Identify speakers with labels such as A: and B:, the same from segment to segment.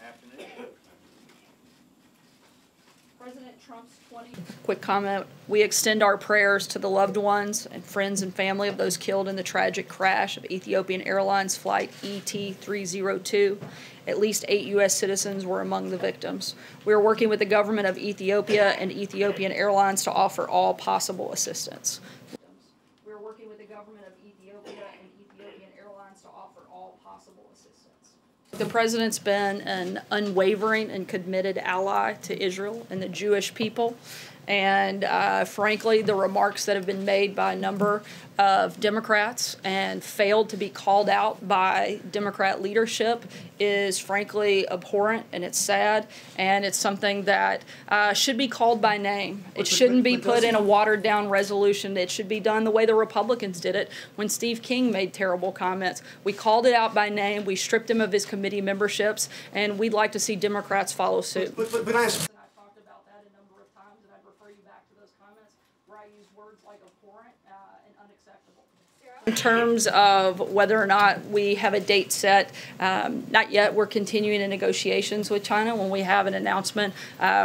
A: Afternoon.
B: President Trump's Quick comment. We extend our prayers to the loved ones and friends and family of those killed in the tragic crash of Ethiopian Airlines Flight ET-302. At least 8 U.S. citizens were among the victims. We are working with the government of Ethiopia and Ethiopian Airlines to offer all possible assistance. We are working with the government of Ethiopia and Ethiopian Airlines to offer all possible assistance. The president's been an unwavering and committed ally to Israel and the Jewish people. And frankly, the remarks that have been made by a number of Democrats and failed to be called out by Democrat leadership is frankly abhorrent, and it's sad, and it's something that should be called by name. It shouldn't be put in a watered-down resolution. It should be done the way the Republicans did it when Steve King made terrible comments. We called it out by name, we stripped him of his committee memberships, and we'd like to see Democrats follow suit.
A: But
B: where I use words like abhorrent and unacceptable. In terms of whether or not we have a date set, not yet. We're continuing in negotiations with China. When we have an announcement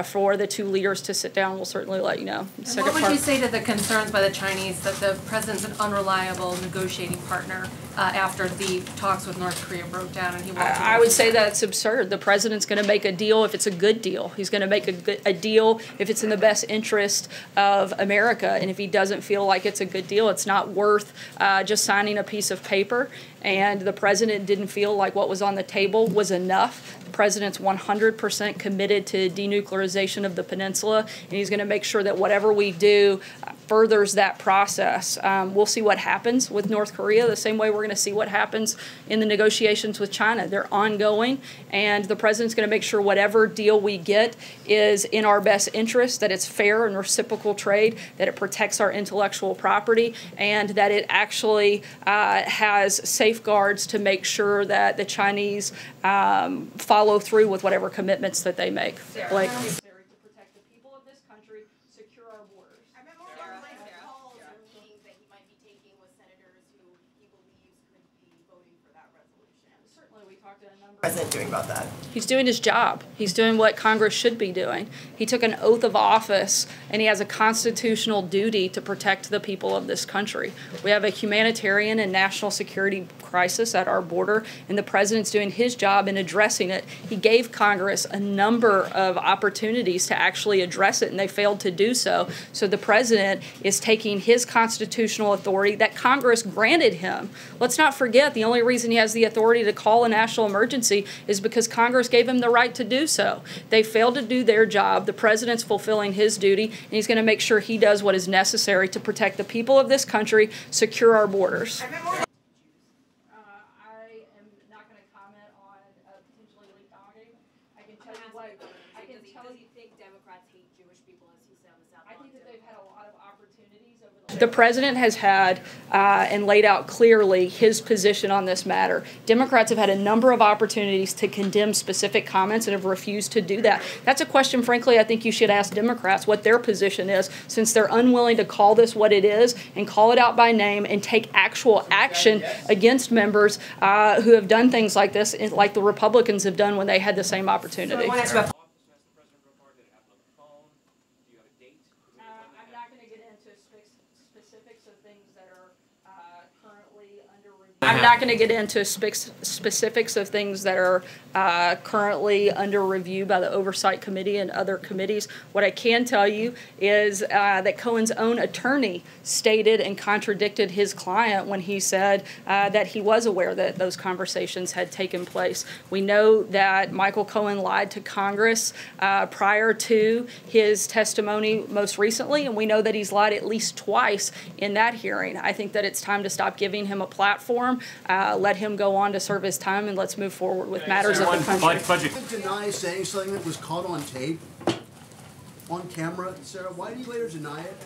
B: for the two leaders to sit down, we'll certainly let you know.
C: And what would you say to the concerns by the Chinese that the president's an unreliable negotiating partner after the talks with North Korea broke down and he won't?
B: I would say that's absurd. The president's going to make a deal if it's a good deal. He's going to make a deal if it's in the best interest of America. And if he doesn't feel like it's a good deal, it's not worth just signing a piece of paper. And the president didn't feel like what was on the table was enough. The president's 100% committed to denuclearization of the peninsula, and he's going to make sure that whatever we do furthers that process. We'll see what happens with North Korea the same way we're going to see what happens in the negotiations with China. They're ongoing, and the president's going to make sure whatever deal we get is in our best interest, that it's fair and reciprocal trade, that it protects our intellectual property, and that it actually has safeguards to make sure that the Chinese follow through with whatever commitments that they make. Like, necessary to protect the people of this country, secure our borders.
D: I remember calls or meetings that he might be taking with senators who he believes could be voting for that resolution.
B: Certainly, we talked to a number.
D: President doing about that?
B: He's doing his job. He's doing what Congress should be doing. He took an oath of office, and he has a constitutional duty to protect the people of this country. We have a humanitarian and national security crisis at our border, and the president's doing his job in addressing it. He gave Congress a number of opportunities to actually address it, and they failed to do so. So the president is taking his constitutional authority that Congress granted him. Let's not forget, the only reason he has the authority to call a national emergency is because Congress gave him the right to do so. They failed to do their job. The president's fulfilling his duty, and he's going to make sure he does what is necessary to protect the people of this country, secure our borders. The president has had and laid out clearly his position on this matter. Democrats have had a number of opportunities to condemn specific comments and have refused to do that. That's a question, frankly, I think you should ask Democrats what their position is, since they're unwilling to call this what it is and call it out by name and take actual action against members who have done things like this, like the Republicans have done when they had the same opportunity.
C: So
B: I'm not going to get into specifics of things that are currently under review. I'm not going to get into specifics of things that are currently under review by the Oversight Committee and other committees. What I can tell you is that Cohen's own attorney stated and contradicted his client when he said that he was aware that those conversations had taken place. We know that Michael Cohen lied to Congress prior to his testimony most recently, and we know that he's lied at least twice in that hearing. I think that it's time to stop giving him a platform, let him go on to serve his time, and let's move forward with matters of the country.
E: Deny saying something that was caught on tape, on camera, Sarah. Why do you later deny it?